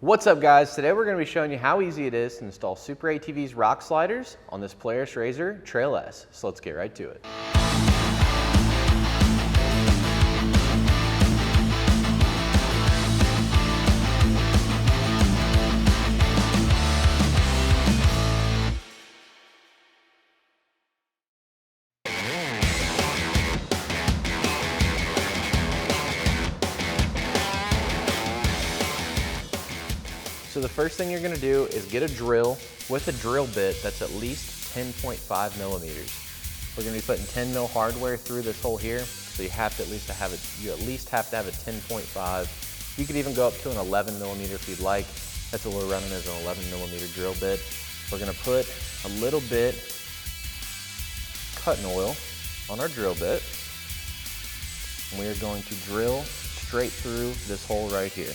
What's up guys, today we're going to be showing you how easy it is to install SuperATV's rock sliders on this Polaris RZR Trail S. So let's get right to it. So the first thing you're going to do is get a drill with a drill bit that's at least 10.5 millimeters. We're going to be putting 10 mil hardware through this hole here, so you have to at least have to have a 10.5. You could even go up to an 11 millimeter if you'd like. That's what we're running as an 11 millimeter drill bit. We're going to put a little bit cutting oil on our drill bit, and we are going to drill straight through this hole right here.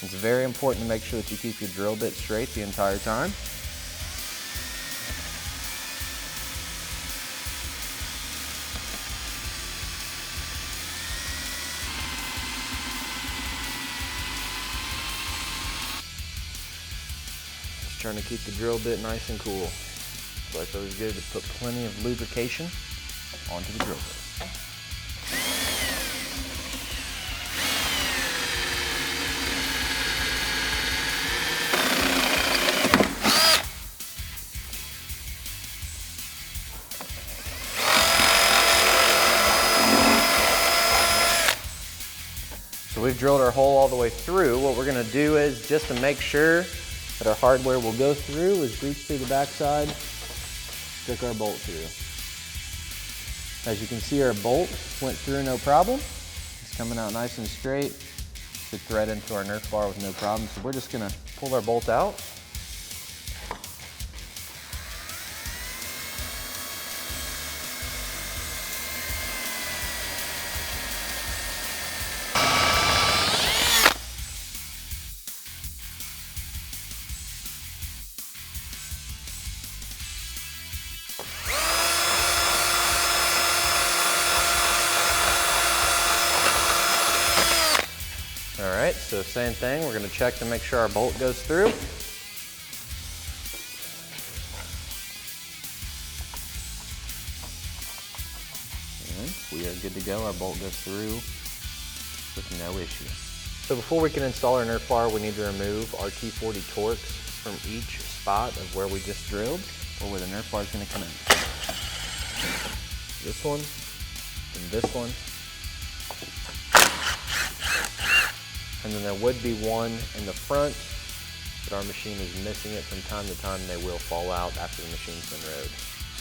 It's very important to make sure that you keep your drill bit straight the entire time. Just trying to keep the drill bit nice and cool. So it's always good to put plenty of lubrication onto the drill bit. So we've drilled our hole all the way through. What we're going to do is, just to make sure that our hardware will go through, is reach through the backside, stick our bolt through. As you can see, our bolt went through no problem. It's coming out nice and straight. Should thread into our Nerf bar with no problem. So we're just going to pull our bolt out. Alright, so same thing, we're going to check to make sure our bolt goes through. And we are good to go, our bolt goes through with no issue. So before we can install our Nerf bar, we need to remove our T40 Torx from each spot of where we just drilled, or where the Nerf bar is going to come in. This one, and this one. And then there would be one in the front, but our machine is missing it from time to time, and they will fall out after the machine's been rode.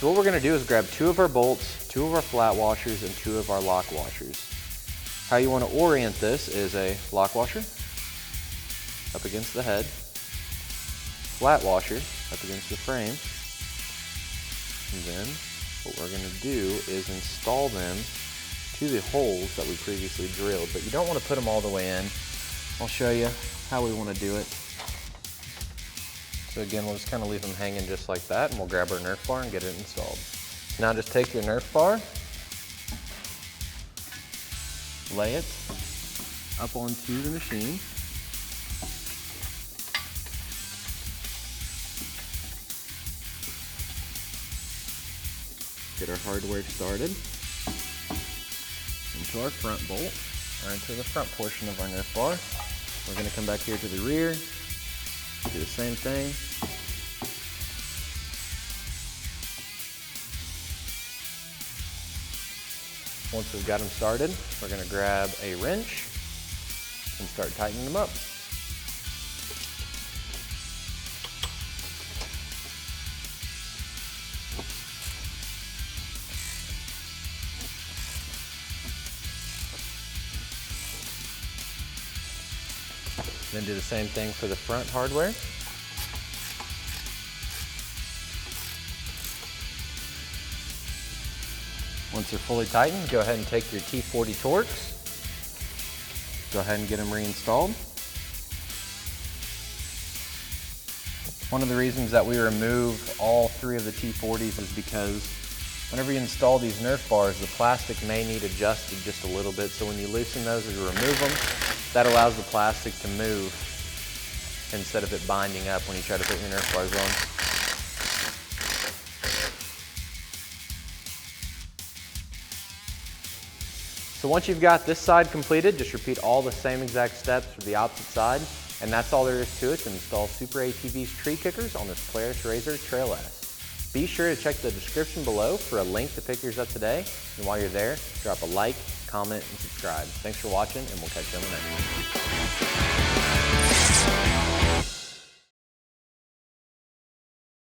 So what we're going to do is grab 2 of our bolts, 2 of our flat washers, and 2 of our lock washers. How you want to orient this is a lock washer up against the head, flat washer up against the frame, and then what we're going to do is install them to the holes that we previously drilled, but you don't want to put them all the way in. I'll show you how we want to do it. So again, we'll just kind of leave them hanging just like that, and we'll grab our Nerf bar and get it installed. Now just take your Nerf bar, lay it up onto the machine. Get our hardware started into our front bolt, or into the front portion of our Nerf bar. We're going to come back here to the rear, do the same thing. Once we've got them started, we're going to grab a wrench and start tightening them up. Then do the same thing for the front hardware. Once they're fully tightened, go ahead and take your T40 Torx. Go ahead and get them reinstalled. One of the reasons that we remove all 3 of the T40s is because whenever you install these Nerf bars, the plastic may need adjusted just a little bit. So when you loosen those or you remove them, that allows the plastic to move instead of it binding up when you try to put your Nerf bars on. So once you've got this side completed, just repeat all the same exact steps for the opposite side, and that's all there is to it to install SuperATV's tree kickers on this POLARIS RZR Trail S. Be sure to check the description below for a link to pick yours up today, and while you're there, drop a like, comment, and subscribe. Thanks for watching, and we'll catch you on the next one.